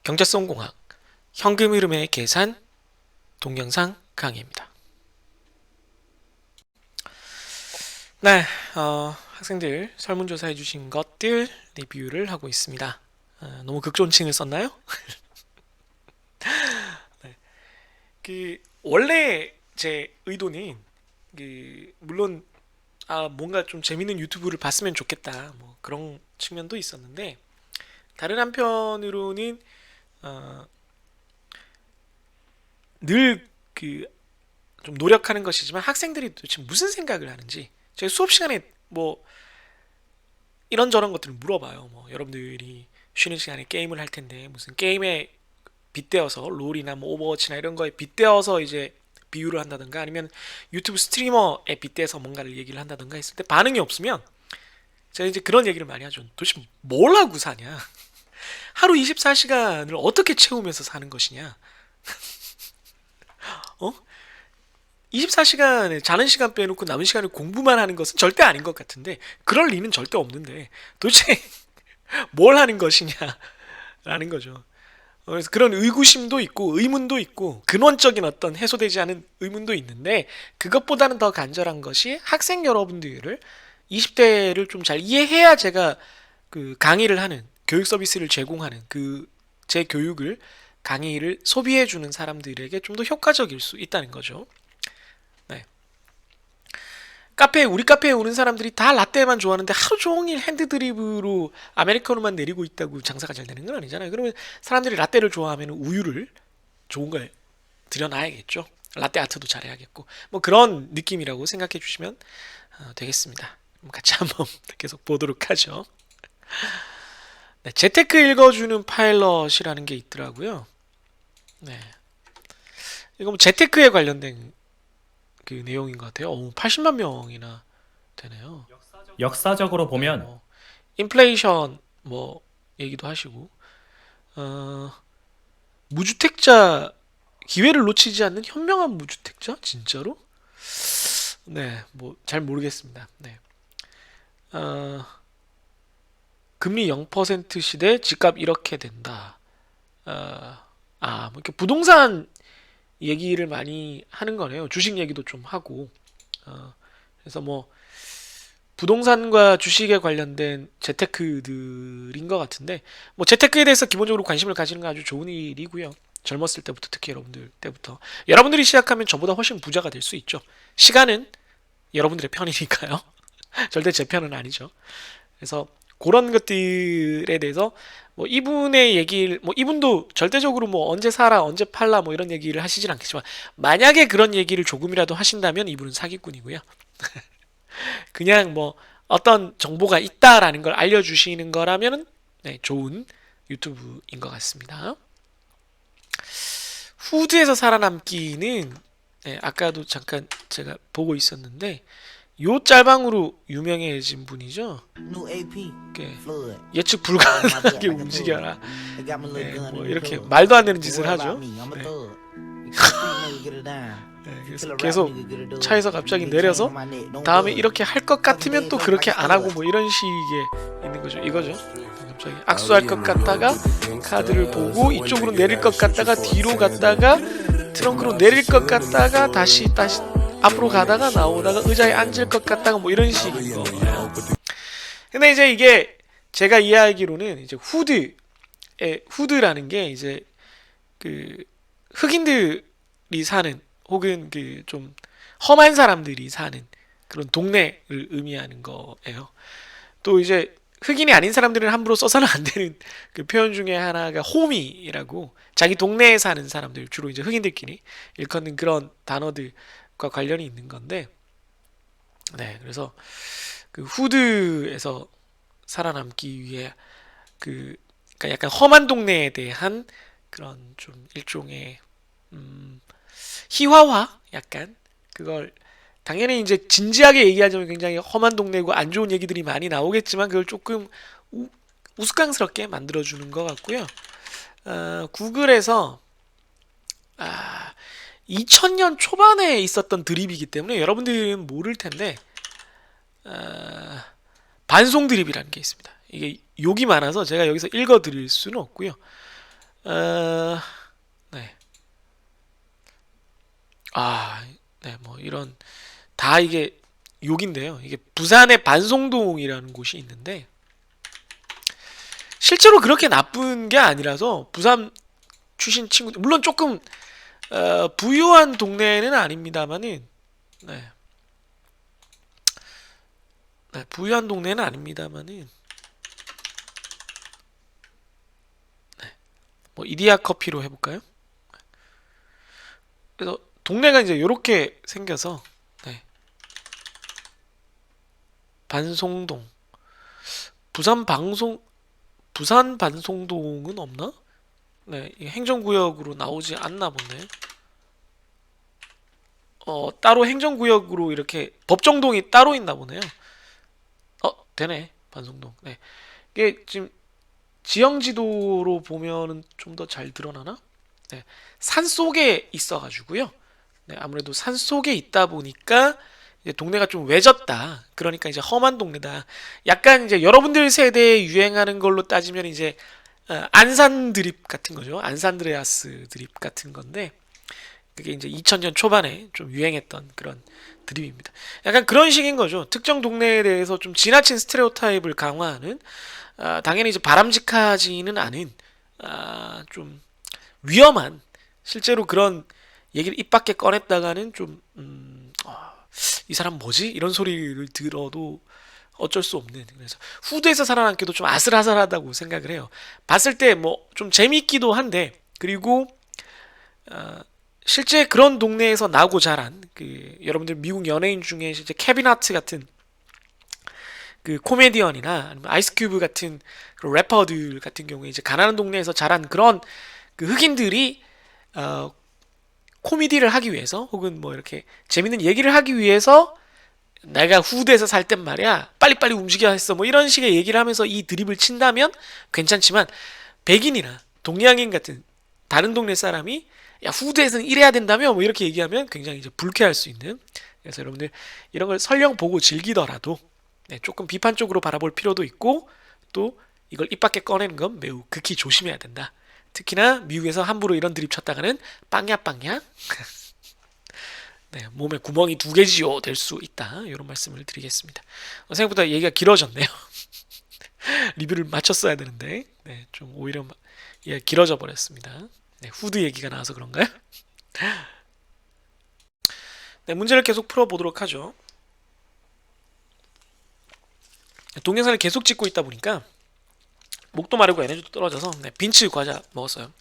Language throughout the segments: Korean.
경제성 공학, 현금 흐름의 계산, 동영상 강의입니다. 네, 학생들 설문조사 해주신 것들 리뷰를 하고 있습니다. 너무 극존칭을 썼나요? 네, 원래 제 의도는 물론 뭔가 좀 재밌는 유튜브를 봤으면 좋겠다 뭐 그런 측면도 있었는데, 다른 한편으로는 늘 좀 노력하는 것이지만 학생들이 도대체 무슨 생각을 하는지 제가 수업 시간에 뭐 이런저런 것들을 물어봐요. 뭐 여러분들이 쉬는 시간에 게임을 할 텐데 무슨 게임에 빗대어서 롤이나 뭐 오버워치나 이런 거에 빗대어서 이제 비유를 한다든가, 아니면 유튜브 스트리머에 빗대서 뭔가를 얘기를 한다든가 했을 때 반응이 없으면 제가 이제 그런 얘기를 많이 하죠. 도대체 뭘 하고 사냐? 하루 24시간을 어떻게 채우면서 사는 것이냐? 어? 24시간에 자는 시간 빼놓고 남은 시간을 공부만 하는 것은 절대 아닌 것 같은데, 그럴 리는 절대 없는데 도대체 뭘 하는 것이냐라는 거죠. 그래서 그런 의구심도 있고 의문도 있고 근원적인 어떤 해소되지 않은 의문도 있는데, 그것보다는 더 간절한 것이 학생 여러분들을 20대를 좀 잘 이해해야 제가 강의를 하는, 교육 서비스를 제공하는 제 교육을 강의를 소비해 주는 사람들에게 좀 더 효과적일 수 있다는 거죠. 네. 우리 카페에 오는 사람들이 다 라떼만 좋아하는데 하루 종일 핸드드립으로 아메리카노만 내리고 있다고 장사가 잘 되는 건 아니잖아요. 그러면 사람들이 라떼를 좋아하면 우유를 좋은 걸 들여놔야겠죠. 라떼 아트도 잘해야겠고, 뭐 그런 느낌이라고 생각해 주시면 되겠습니다. 같이 한번 계속 보도록 하죠. 네, 재테크 읽어주는 파일럿이라는 게 있더라고요. 네, 이거 뭐 재테크에 관련된 내용인 것 같아요. 80만 명이나 되네요. 역사적으로 네, 보면 뭐 인플레이션 뭐 얘기도 하시고, 어, 무주택자 기회를 놓치지 않는 현명한 무주택자 진짜로? 네, 뭐 잘 모르겠습니다. 네, 어, 금리 0% 시대 집값 이렇게 된다. 어, 뭐 이렇게 부동산 얘기를 많이 하는 거네요. 주식 얘기도 좀 하고, 그래서 뭐 부동산과 주식에 관련된 재테크들인 것 같은데, 뭐 재테크에 대해서 기본적으로 관심을 가지는 건 아주 좋은 일이고요. 젊었을 때부터, 특히 여러분들 때부터 여러분들이 시작하면 저보다 훨씬 부자가 될 수 있죠. 시간은 여러분들의 편이니까요. 절대 제 편은 아니죠. 그래서 그런 것들에 대해서 뭐 이분의 얘기를, 뭐 이분도 절대적으로 뭐 언제 사라 언제 팔라 뭐 이런 얘기를 하시진 않겠지만, 만약에 그런 얘기를 조금이라도 하신다면 이분은 사기꾼이고요. 그냥 뭐 어떤 정보가 있다라는 걸 알려주시는 거라면 네, 좋은 유튜브인 것 같습니다. 후드에서 살아남기는 네, 아까도 잠깐 제가 보고 있었는데 요 짤방으로 유명해진 분이죠. 예측 불가능하게 움직여라. 네, 뭐 이렇게 말도 안 되는 짓을 하죠. 네. 네, 그래서 계속 차에서 갑자기 내려서 다음에 이렇게 할 것 같으면 또 그렇게 안 하고 뭐 이런 식의 있는 거죠. 이거죠. 갑자기 악수할 것 같다가 카드를 보고 이쪽으로 내릴 것 같다가 뒤로 갔다가 트렁크로 내릴 것 같다가 다시 앞으로 가다가 나오다가 의자에 앉을 것 같다가 뭐 이런 식인 거예요. 근데 이제 이게 제가 이해하기로는 이제 후드라는 게 이제 흑인들이 사는, 혹은 좀 험한 사람들이 사는 그런 동네를 의미하는 거예요. 또 이제 흑인이 아닌 사람들은 함부로 써서는 안 되는 표현 중에 하나가 홈이라고, 자기 동네에 사는 사람들, 주로 이제 흑인들끼리 일컫는 그런 단어들과 관련이 있는 건데, 네, 그래서 후드에서 살아남기 위해 그러니까 약간 험한 동네에 대한 그런 좀 일종의 희화화, 약간 그걸 당연히 이제 진지하게 얘기하자면 굉장히 험한 동네고 안 좋은 얘기들이 많이 나오겠지만, 그걸 조금 우스꽝스럽게 만들어주는 것 같고요. 구글에서 2000년 초반에 있었던 드립이기 때문에 여러분들은 모를 텐데, 반송 드립이라는 게 있습니다. 이게 욕이 많아서 제가 여기서 읽어드릴 수는 없고요. 어, 네. 아, 네, 뭐 이런 다 이게 욕인데요. 이게 부산의 반송동이라는 곳이 있는데 실제로 그렇게 나쁜 게 아니라서 부산 출신 친구들 물론 조금 부유한 동네는 아닙니다만은 네, 네, 부유한 동네는 아닙니다만은 뭐 이디야 커피로 해볼까요? 그래서 동네가 이제 이렇게 생겨서 네, 반송동 부산 방송 부산 반송동은 없나? 네, 이게 행정구역으로 나오지 않나 보네. 따로 행정구역으로 이렇게 법정동이 따로 있나 보네요. 되네. 반송동. 네. 이게 지금 지형지도로 보면은 좀 더 잘 드러나나? 네. 산 속에 있어가지고요. 네, 아무래도 산 속에 있다 보니까 이제 동네가 좀 외졌다. 그러니까 이제 험한 동네다. 약간 이제 여러분들 세대에 유행하는 걸로 따지면 이제 안산 드립 같은 거죠. 안산드레아스 드립 같은 건데 그게 이제 2000년 초반에 좀 유행했던 그런 드립입니다. 약간 그런 식인 거죠. 특정 동네에 대해서 좀 지나친 스테레오타입을 강화하는 당연히 이제 바람직하지는 않은 좀 위험한 실제로 그런 얘기를 입 밖에 꺼냈다가는 좀 이 사람 뭐지? 이런 소리를 들어도 어쩔 수 없는 그래서 후드에서 살아남기도 좀 아슬아슬하다고 생각을 해요. 봤을 때 뭐 좀 재밌기도 한데 그리고 어, 실제 그런 동네에서 나고 자란 그 여러분들 미국 연예인 중에 실제 케빈 하트 같은 그 코미디언이나 아니면 아이스 큐브 같은 그 래퍼들 같은 경우에 이제 가난한 동네에서 자란 그런 그 흑인들이 어, 코미디를 하기 위해서 혹은 뭐 이렇게 재밌는 얘기를 하기 위해서 내가 후드에서 살 땐 말이야 빨리빨리 움직여야 했어 뭐 이런 식의 얘기를 하면서 이 드립을 친다면 괜찮지만 백인이나 동양인 같은 다른 동네 사람이 야 후드에서는 이래야 된다며 뭐 이렇게 얘기하면 굉장히 이제 불쾌할 수 있는 그래서 여러분들 이런 걸 설령 보고 즐기더라도 네, 조금 비판적으로 바라볼 필요도 있고 또 이걸 입 밖에 꺼내는 건 매우 극히 조심해야 된다. 특히나 미국에서 함부로 이런 드립 쳤다가는 빵야 빵야 네, 몸에 구멍이 두 개지요 될 수 있다. 이런 말씀을 드리겠습니다. 생각보다 얘기가 길어졌네요. 리뷰를 마쳤어야 되는데 네, 좀 오히려 얘기가 길어져 버렸습니다. 네, 후드 얘기가 나와서 그런가요? 네, 문제를 계속 풀어보도록 하죠. 동영상을 계속 찍고 있다 보니까 목도 마르고 에너지도 떨어져서 네, 빈츠 과자 먹었어요.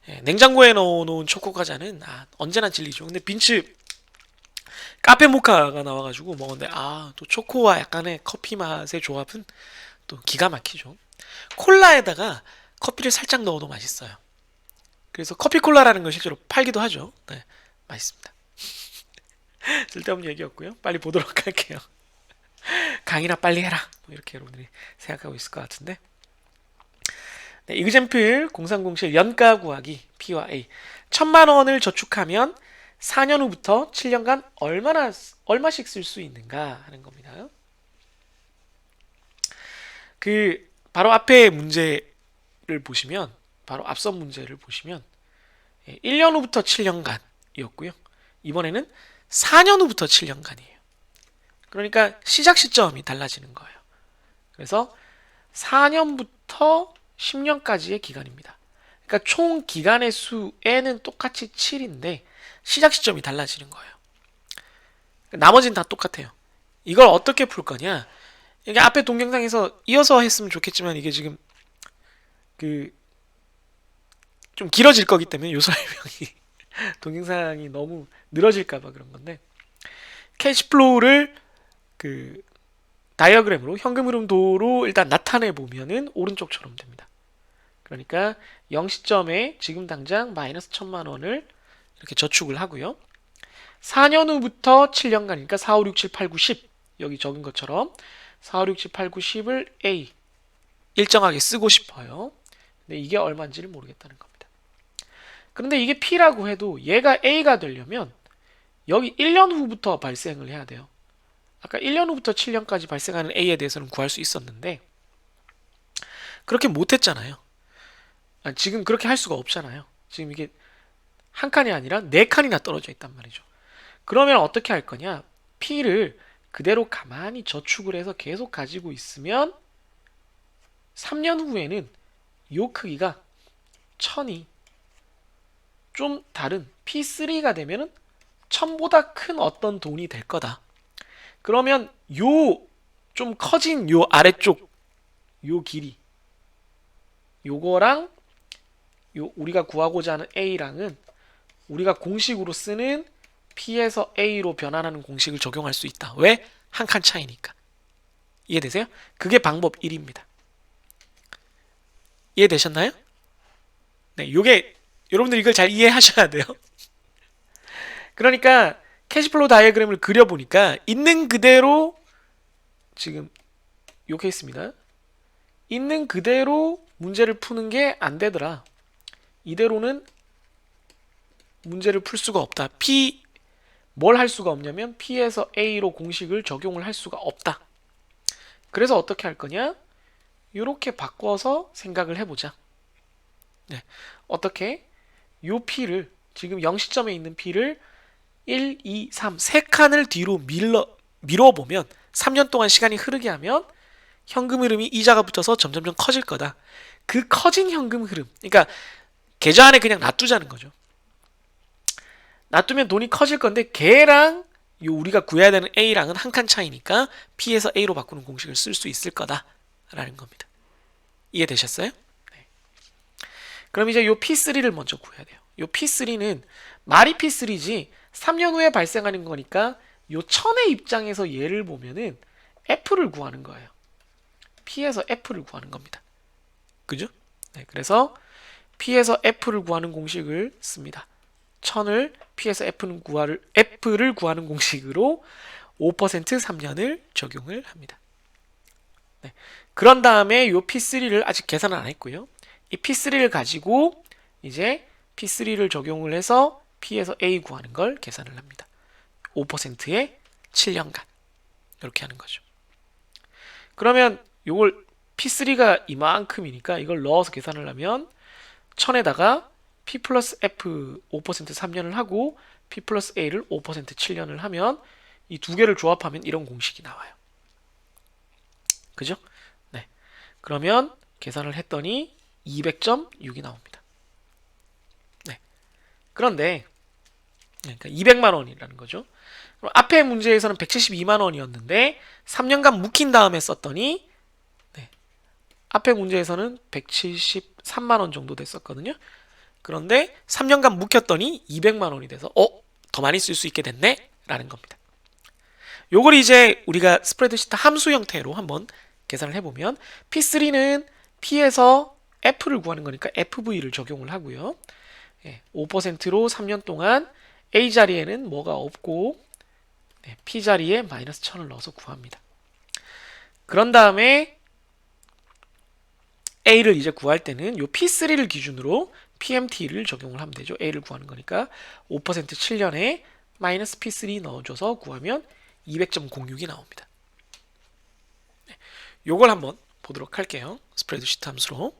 네, 냉장고에 넣어놓은 초코 과자는 언제나 진리죠. 근데 빈츠 카페 모카가 나와가지고 먹었는데 또 초코와 약간의 커피 맛의 조합은 또 기가 막히죠. 콜라에다가 커피를 살짝 넣어도 맛있어요. 그래서 커피 콜라라는 걸 실제로 팔기도 하죠. 네, 맛있습니다. 쓸데없는 얘기였고요. 빨리 보도록 할게요. 강의나 빨리 해라. 뭐 이렇게 여러분들이 생각하고 있을 것 같은데. 네, 이그젬플 0307 연가 구하기 P와 A 1000만 원을 저축하면 4년 후부터 7년간 얼마씩 쓸 수 있는가 하는 겁니다. 그 바로 앞에 문제를 보시면 바로 앞선 문제를 보시면 1년 후부터 7년간이었고요. 이번에는 4년 후부터 7년간이에요. 그러니까 시작 시점이 달라지는 거예요. 그래서 4년부터 10년까지의 기간입니다. 그러니까 총 기간의 수에는 똑같이 7인데 시작 시점이 달라지는 거예요. 나머지는 다 똑같아요. 이걸 어떻게 풀 거냐? 이게 앞에 동영상에서 이어서 했으면 좋겠지만 이게 지금 그 좀 길어질 거기 때문에 요 설명이 동영상이 너무 늘어질까봐 그런 건데 캐시플로우를 그 다이어그램으로 현금 흐름도로 일단 나타내 보면은 오른쪽처럼 됩니다. 그러니까 0시점에 지금 당장 마이너스 1000만 원을 이렇게 저축을 하고요. 4년 후부터 7년간이니까 4, 5, 6, 7, 8, 9, 10 여기 적은 것처럼 4, 5, 6, 7, 8, 9, 10을 A 일정하게 쓰고 싶어요. 근데 이게 얼마인지를 모르겠다는 겁니다. 그런데 이게 P라고 해도 얘가 A가 되려면 여기 1년 후부터 발생을 해야 돼요. 아까 1년 후부터 7년까지 발생하는 A에 대해서는 구할 수 있었는데 그렇게 못했잖아요. 지금 그렇게 할 수가 없잖아요. 지금 이게 한 칸이 아니라 네 칸이나 떨어져 있단 말이죠. 그러면 어떻게 할 거냐? P를 그대로 가만히 저축을 해서 계속 가지고 있으면 3년 후에는 요 크기가 1000이 좀 다른 P3가 되면은 1000보다 큰 어떤 돈이 될 거다. 그러면 요 좀 커진 요 아래쪽 요 길이 요거랑 요 우리가 구하고자 하는 A랑은 우리가 공식으로 쓰는 P에서 A로 변환하는 공식을 적용할 수 있다. 왜? 한 칸 차이니까. 이해되세요? 그게 방법 1입니다. 이해되셨나요? 네, 요게 여러분들 이걸 잘 이해하셔야 돼요. 그러니까 캐시플로우 다이어그램을 그려보니까 있는 그대로 지금 요 케이스입니다. 있는 그대로 문제를 푸는 게 안 되더라. 이대로는 문제를 풀 수가 없다. 뭘 할 수가 없냐면 P에서 A로 공식을 적용을 할 수가 없다. 그래서 어떻게 할 거냐? 이렇게 바꿔서 생각을 해보자. 네. 어떻게? 요 P를 지금 0시점에 있는 P를 1, 2, 3, 3칸을 뒤로 밀어보면 3년 동안 시간이 흐르게 하면 현금 흐름이 이자가 붙어서 점점점 커질 거다. 그 커진 현금 흐름, 그러니까 계좌 안에 그냥 놔두자는 거죠. 놔두면 돈이 커질 건데 걔랑 요 우리가 구해야 되는 A랑은 한 칸 차이니까 P에서 A로 바꾸는 공식을 쓸 수 있을 거다라는 겁니다. 이해되셨어요? 네. 그럼 이제 요 P3를 먼저 구해야 돼요. 요 P3는 말이 P3지 3년 후에 발생하는 거니까 요 1000의 입장에서 얘를 보면은 F를 구하는 거예요. P에서 F를 구하는 겁니다. 그죠? 네, 그래서 P에서 F를 구하는 공식을 씁니다. 1000을 P에서 F를 구하는 공식으로 5% 3년을 적용을 합니다. 네. 그런 다음에 이 P3를 아직 계산을 안 했고요. 이 P3를 가지고 이제 P3를 적용을 해서 P에서 A 구하는 걸 계산을 합니다. 5%의 7년간 이렇게 하는 거죠. 그러면 이걸 P3가 이만큼이니까 이걸 넣어서 계산을 하면 1000에다가 P 플러스 F 5% 3년을 하고 P 플러스 A를 5% 7년을 하면 이 두 개를 조합하면 이런 공식이 나와요. 그죠? 네. 그러면 계산을 했더니 200.6이 나옵니다. 네. 그런데 그러니까 200만 원이라는 거죠. 그럼 앞에 문제에서는 172만 원이었는데 3년간 묵힌 다음에 썼더니 네. 앞에 문제에서는 173만 원 정도 됐었거든요. 그런데 3년간 묵혔더니 200만 원이 돼서 더 많이 쓸 수 있게 됐네? 라는 겁니다. 요걸 이제 우리가 스프레드시트 함수 형태로 한번 계산을 해보면 P3는 P에서 F를 구하는 거니까 FV를 적용을 하고요. 5%로 3년 동안 A 자리에는 뭐가 없고 P 자리에 마이너스 1000을 넣어서 구합니다. 그런 다음에 A를 이제 구할 때는 요 P3를 기준으로 PMT를 적용을 하면 되죠. A를 구하는 거니까 5% 7년에 마이너스 P3 넣어줘서 구하면 200.06이 나옵니다. 요걸 한번 보도록 할게요. 스프레드시트 함수로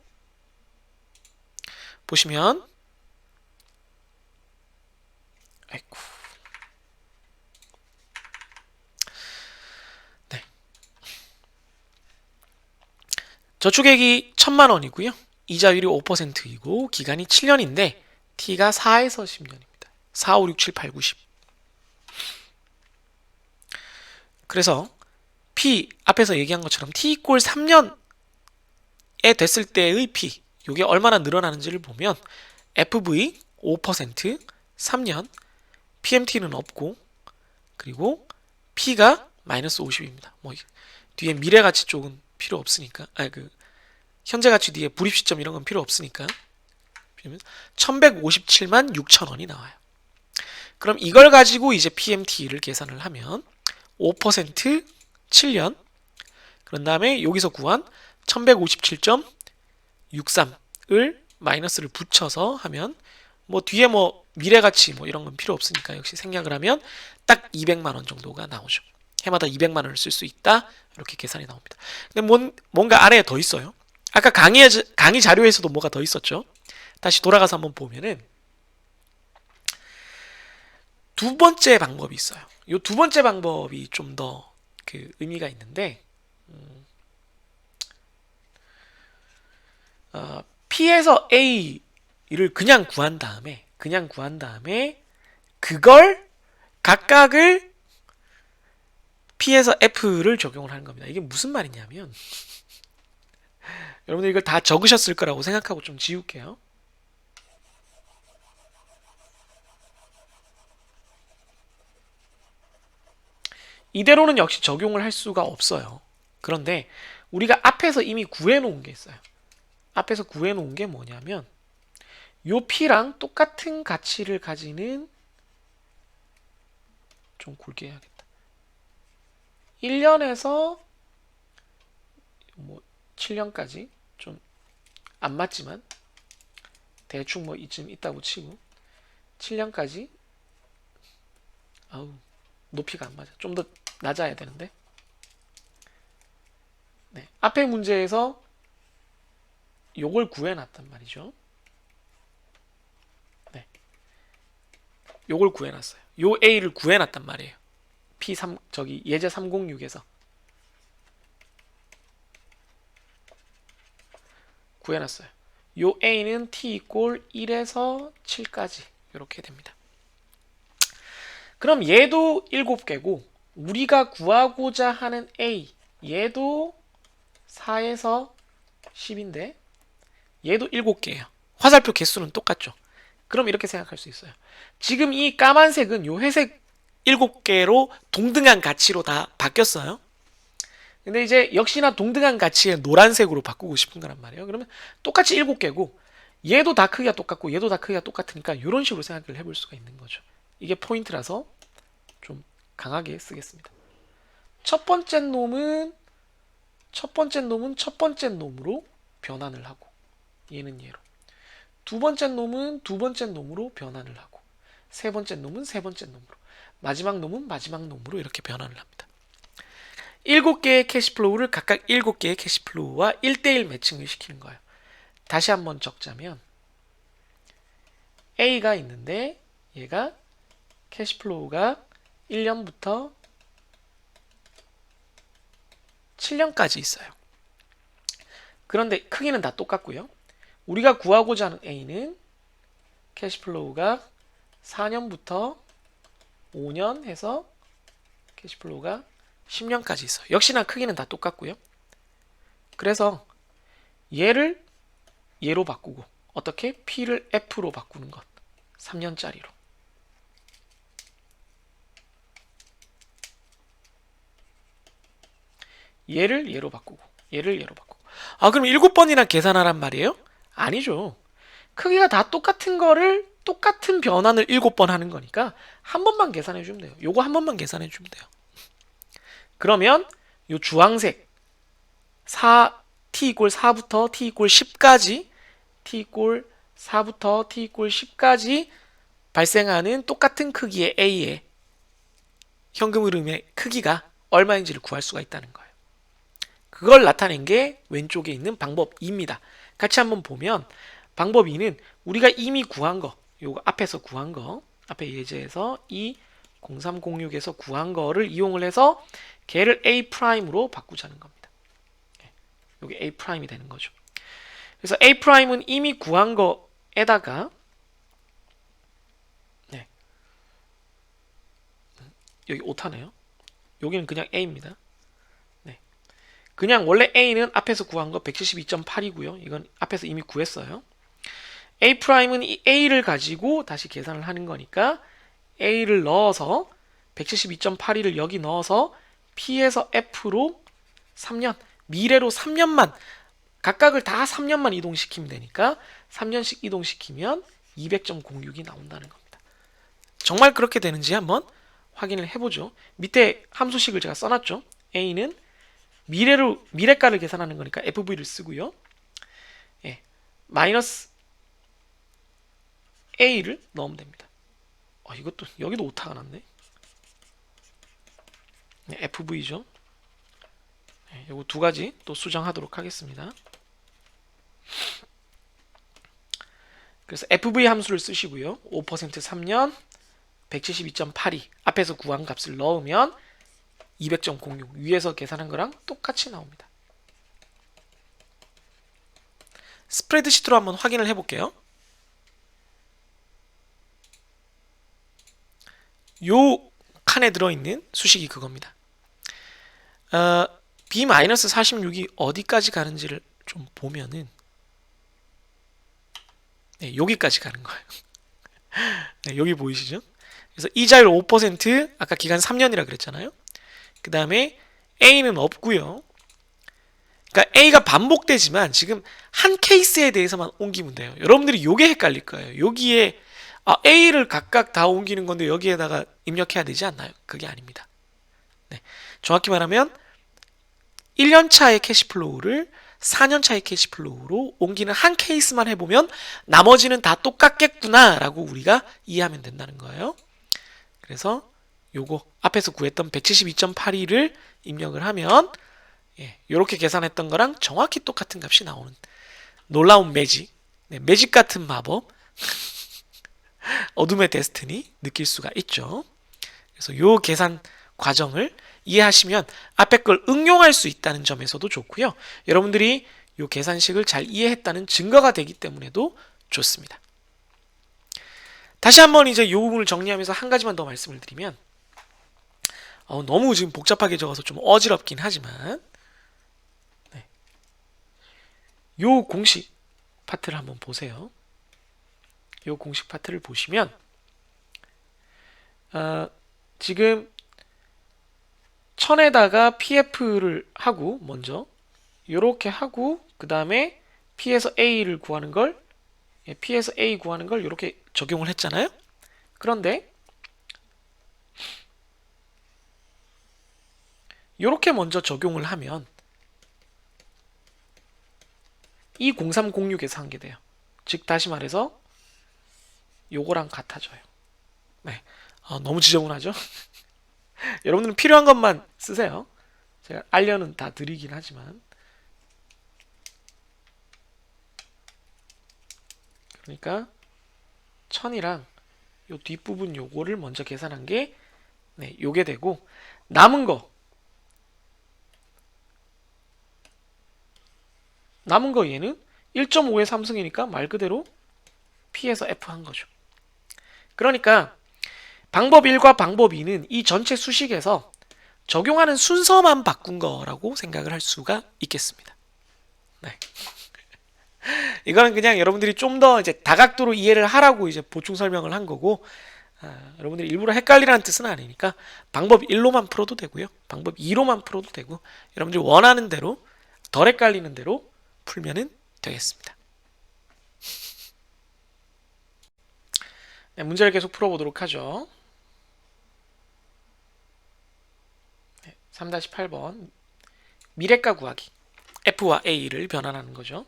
보시면 아이고 네. 저축액이 1000만 원이고요. 이자율이 5%이고 기간이 7년인데 T가 4에서 10년입니다. 4, 5, 6, 7, 8, 9, 10. 그래서 P 앞에서 얘기한 것처럼 T 이꼴 3년에 됐을 때의 P 이게 얼마나 늘어나는지를 보면 FV 5% 3년 PMT는 없고 그리고 P가 마이너스 50입니다. 뭐 뒤에 미래가치 쪽은 필요 없으니까 현재가치 뒤에 불입시점 이런 건 필요 없으니까 1157만 6천원이 나와요. 그럼 이걸 가지고 이제 PMT를 계산을 하면 5% 7년 그런 다음에 여기서 구한 1157.63을 마이너스를 붙여서 하면 뭐 뒤에 뭐 미래가치 뭐 이런 건 필요 없으니까 역시 생략을 하면 딱 200만 원 정도가 나오죠. 해마다 200만 원을 쓸 수 있다. 이렇게 계산이 나옵니다. 근데 뭔가 아래에 더 있어요. 아까 강의 자료에서도 뭐가 더 있었죠. 다시 돌아가서 한번 보면은 두 번째 방법이 있어요. 이 두 번째 방법이 좀 더 그 의미가 있는데, P에서 A를 그냥 구한 다음에 그걸 각각을 P에서 F를 적용을 하는 겁니다. 이게 무슨 말이냐면 여러분들 이걸 다 적으셨을 거라고 생각하고 좀 지울게요. 이대로는 역시 적용을 할 수가 없어요. 그런데 우리가 앞에서 이미 구해놓은 게 있어요. 앞에서 구해놓은 게 뭐냐면 요 P랑 똑같은 가치를 가지는, 좀 굵게 해야겠다, 1년에서 뭐 7년까지, 좀 안 맞지만 대충 뭐 이쯤 있다고 치고 7년까지, 아우 높이가 안 맞아. 좀 더 낮아야 되는데. 네, 앞에 문제에서 요걸 구해놨단 말이죠. 네, 요걸 구해놨어요. 요 A를 구해놨단 말이에요. P3 저기 예제 306에서 구해놨어요. 요 A는 T 이꼴 1에서 7까지 이렇게 됩니다. 그럼 얘도 7개고 우리가 구하고자 하는 A, 얘도 4에서 10인데 얘도 7개예요. 화살표 개수는 똑같죠. 그럼 이렇게 생각할 수 있어요. 지금 이 까만색은 요 회색 7개로 동등한 가치로 다 바뀌었어요. 근데 이제 역시나 동등한 가치의 노란색으로 바꾸고 싶은 거란 말이에요. 그러면 똑같이 7개고 얘도 다 크기가 똑같고 얘도 다 크기가 똑같으니까 이런 식으로 생각을 해볼 수가 있는 거죠. 이게 포인트라서 좀 강하게 쓰겠습니다. 첫 번째 놈은 첫 번째 놈으로 변환을 하고 얘는 얘로, 두 번째 놈은 두 번째 놈으로 변환을 하고, 세 번째 놈은 세 번째 놈으로, 마지막 놈은 마지막 놈으로 이렇게 변환을 합니다. 7개의 캐시플로우를 각각 7개의 캐시플로우와 1대1 매칭을 시키는 거예요. 다시 한번 적자면 A가 있는데 얘가 캐시플로우가 1년부터 7년까지 있어요. 그런데 크기는 다 똑같고요. 우리가 구하고자 하는 A는 캐시플로우가 4년부터 5년 해서 캐시플로우가 10년까지 있어요. 역시나 크기는 다 똑같고요. 그래서 얘를 얘로 바꾸고, 어떻게? P를 F로 바꾸는 것. 3년짜리로. 얘를 얘로 바꾸고, 얘를 얘로 바꾸고. 아, 그럼 7번이나 계산하란 말이에요? 아니죠. 크기가 다 똑같은 거를 똑같은 변환을 7번 하는 거니까 한 번만 계산해 주면 돼요. 요거 한 번만 계산해 주면 돼요. 그러면 요 주황색 4, t 이꼴 4부터 t 이꼴 10까지, t 이꼴 4부터 t 이꼴 10까지 발생하는 똑같은 크기의 A의 현금 흐름의 크기가 얼마인지를 구할 수가 있다는 거예요. 그걸 나타낸 게 왼쪽에 있는 방법 2입니다. 같이 한번 보면 방법 2는 우리가 이미 구한 거, 요거 앞에서 구한 거, 앞에 예제에서 이 0306에서 구한 거를 이용을 해서 걔를 A'으로 바꾸자는 겁니다. 요게 A'이 되는 거죠. 그래서 A'은 이미 구한 거에다가, 네, 여기 오타네요. 여기는 그냥 A입니다. 네, 그냥 원래 A는 앞에서 구한 거 172.8이고요. 이건 앞에서 이미 구했어요. A'은 이 A를 가지고 다시 계산을 하는 거니까 A를 넣어서 172.82를 여기 넣어서 P에서 F로 3년, 미래로 3년만, 각각을 다 3년만 이동시키면 되니까 3년씩 이동시키면 200.06이 나온다는 겁니다. 정말 그렇게 되는지 한번 확인을 해보죠. 밑에 함수식을 제가 써놨죠. A는 미래가를 계산하는 거니까 FV를 쓰고요. 예, 마이너스 A를 넣으면 됩니다. 이것도 여기도 오타가 났네. 네, FV죠. 네, 요거 두 가지 또 수정하도록 하겠습니다. 그래서 FV 함수를 쓰시고요. 5% 3년 172.82 앞에서 구한 값을 넣으면 200.06 위에서 계산한 거랑 똑같이 나옵니다. 스프레드시트로 한번 확인을 해볼게요. 요 칸에 들어있는 수식이 그겁니다. B-46이 어디까지 가는지를 좀 보면은 네, 여기까지 가는 거예요. 네, 여기 보이시죠? 그래서 이자율 5% 아까 기간 3년이라 그랬잖아요. 그 다음에 A는 없고요. 그러니까 A가 반복되지만 지금 한 케이스에 대해서만 옮기면 돼요. 여러분들이 요게 헷갈릴 거예요. 여기에 A를 각각 다 옮기는 건데 여기에다가 입력해야 되지 않나요? 그게 아닙니다. 네, 정확히 말하면 1년 차의 캐시플로우를 4년 차의 캐시플로우로 옮기는 한 케이스만 해보면 나머지는 다 똑같겠구나 라고 우리가 이해하면 된다는 거예요. 그래서 요거 앞에서 구했던 172.82를 입력을 하면 이렇게 계산했던 거랑 정확히 똑같은 값이 나오는 놀라운 매직, 네, 매직 같은 마법 어둠의 데스티니 느낄 수가 있죠. 그래서 요 계산 과정을 이해하시면 앞에 걸 응용할 수 있다는 점에서도 좋고요. 여러분들이 요 계산식을 잘 이해했다는 증거가 되기 때문에도 좋습니다. 다시 한번 이제 요 부분을 정리하면서 한 가지만 더 말씀을 드리면 너무 지금 복잡하게 적어서 좀 어지럽긴 하지만 네. 요 공식 파트를 한번 보세요. 요 공식 파트를 보시면 지금 1000에다가 PF를 하고 먼저 요렇게 하고 그 다음에 P에서 A를 구하는 걸 P에서 A 구하는 걸 이렇게 적용을 했잖아요. 그런데 이렇게 먼저 적용을 하면 이 0306에서 한 게 돼요. 즉 다시 말해서 요거랑 같아져요. 네, 너무 지저분하죠? 여러분들은 필요한 것만 쓰세요. 제가 알려는 다 드리긴 하지만 그러니까 1000이랑 요 뒷부분 요거를 먼저 계산한 게 요게 되고 남은 거 얘는 1.5의 3승이니까 말 그대로 P에서 F 한 거죠. 그러니까 방법 1과 방법 2는 이 전체 수식에서 적용하는 순서만 바꾼 거라고 생각을 할 수가 있겠습니다. 네. 이거는 그냥 여러분들이 좀 더 이제 다각도로 이해를 하라고 이제 보충 설명을 한 거고, 여러분들이 일부러 헷갈리라는 뜻은 아니니까 방법 1로만 풀어도 되고요. 방법 2로만 풀어도 되고, 여러분들이 원하는 대로 덜 헷갈리는 대로 풀면은 되겠습니다. 네, 문제를 계속 풀어보도록 하죠. 3-8번 미래가 구하기 F와 A를 변환하는 거죠.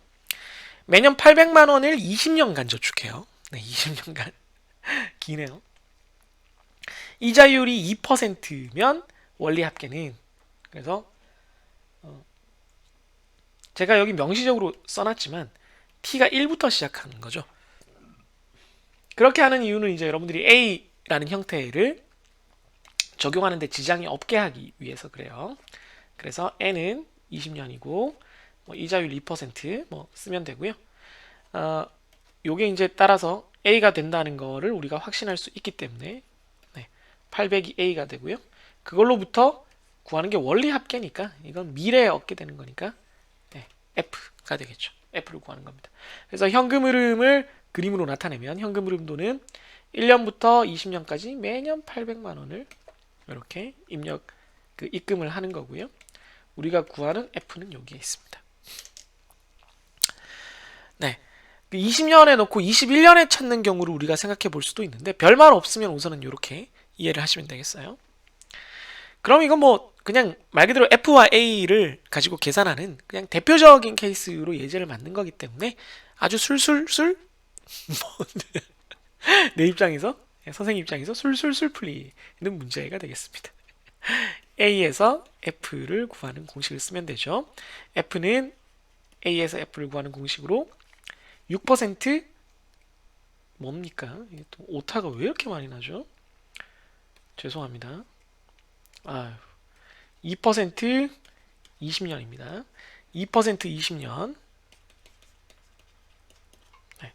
매년 800만 원을 20년간 저축해요. 네, 20년간 기네요. 이자율이 2%면 원리 합계는 그래서 제가 여기 명시적으로 써놨지만 T가 1부터 시작하는 거죠. 그렇게 하는 이유는 이제 여러분들이 A라는 형태를 적용하는데 지장이 없게 하기 위해서 그래요. 그래서 N은 20년이고 이자율 2% 쓰면 되고요. 요게 이제 따라서 A가 된다는 거를 우리가 확신할 수 있기 때문에 800이 A가 되고요. 그걸로부터 구하는 게 원리 합계니까 이건 미래에 얻게 되는 거니까 F가 되겠죠. F를 구하는 겁니다. 그래서 현금 흐름을 그림으로 나타내면 현금 흐름도는 1년부터 20년까지 매년 800만 원을 이렇게 입금을 하는 거고요. 우리가 구하는 F는 여기에 있습니다. 네. 20년에 넣고 21년에 찾는 경우를 우리가 생각해 볼 수도 있는데 별말 없으면 우선은 이렇게 이해를 하시면 되겠어요. 그럼 이건 뭐 그냥 말 그대로 F와 A를 가지고 계산하는 그냥 대표적인 케이스로 예제를 만든 거기 때문에 아주 술술술 내 입장에서 선생님 입장에서 술술술 풀리는 문제가 되겠습니다. A에서 F를 구하는 공식을 쓰면 되죠. F는 A에서 F를 구하는 공식으로 6% 뭡니까? 이게 또 오타가 왜 이렇게 많이 나죠? 죄송합니다. 아유, 2% 20년입니다. 2% 20년. 네.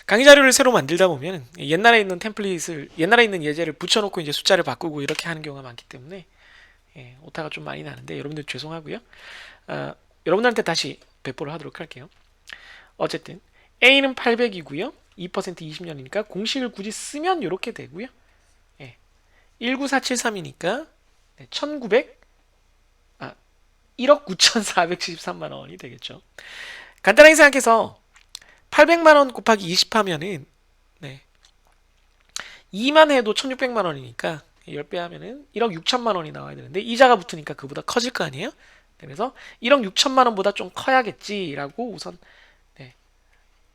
강의 자료를 새로 만들다 보면 옛날에 있는 템플릿을 옛날에 있는 예제를 붙여놓고 이제 숫자를 바꾸고 이렇게 하는 경우가 많기 때문에 오타가 좀 많이 나는데 여러분들 죄송하고요. 아, 여러분들한테 다시 배포를 하도록 할게요. 어쨌든 A는 800이고요. 2% 20년이니까 공식을 굳이 쓰면 이렇게 되고요. 19473이니까 1900 1억 9,473만 원이 되겠죠. 간단하게 생각해서 800만 원 곱하기 20 하면은 2만 해도 1,600만 원이니까 10배 하면은 1억 6천만 원이 나와야 되는데 이자가 붙으니까 그보다 커질 거 아니에요? 그래서 1억 6천만 원보다 좀 커야겠지라고 우선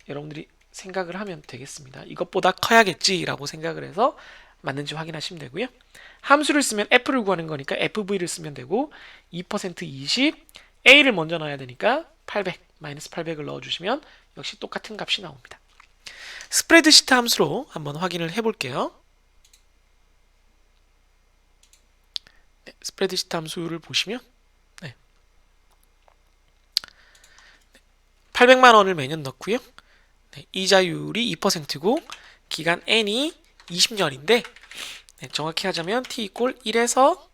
여러분들이 생각을 하면 되겠습니다. 이것보다 커야겠지라고 생각을 해서 맞는지 확인하시면 되고요. 함수를 쓰면 f를 구하는 거니까 fv를 쓰면 되고 2% 20 a를 먼저 넣어야 되니까 800 마이너스 800을 넣어주시면 역시 똑같은 값이 나옵니다. 스프레드시트 함수로 한번 확인을 해볼게요. 스프레드시트 함수를 보시면 800만 원을 매년 넣고요. 이자율이 2%고 기간 n이 20년인데 정확히 하자면 t 이꼴 1에서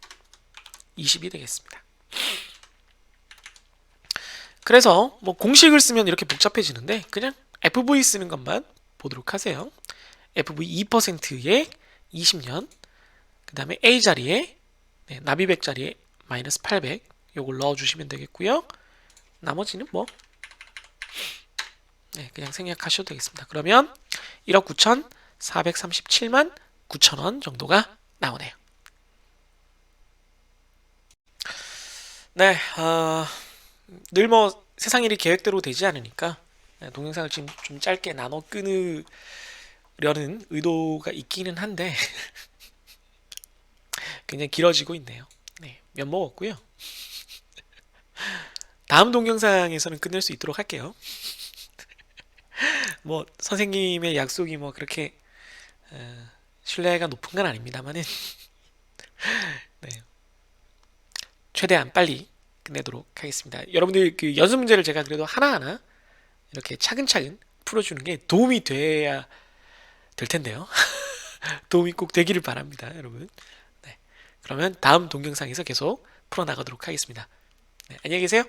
20이 되겠습니다. 그래서 뭐 공식을 쓰면 이렇게 복잡해지는데 그냥 FV 쓰는 것만 보도록 하세요. FV 2%에 20년 그 다음에 A 자리에 나비백 자리에 마이너스 800 요걸 넣어주시면 되겠고요. 나머지는 뭐 그냥 생략하셔도 되겠습니다. 그러면 1억 9,437만 9천 원 정도가 나오네요. 네, 늘 뭐 세상 일이 계획대로 되지 않으니까 동영상을 지금 좀 짧게 나눠 끊으려는 의도가 있기는 한데 굉장히 길어지고 있네요. 면목없고요. 다음 동영상에서는 끝낼 수 있도록 할게요. 뭐 선생님의 약속이 뭐 그렇게 신뢰가 높은 건 아닙니다만은 최대한 빨리 끝내도록 하겠습니다. 여러분들 그 연습 문제를 제가 그래도 하나하나 이렇게 차근차근 풀어주는 게 도움이 돼야 될 텐데요. 도움이 꼭 되기를 바랍니다, 여러분. 그러면 다음 동영상에서 계속 풀어나가도록 하겠습니다. 안녕히 계세요.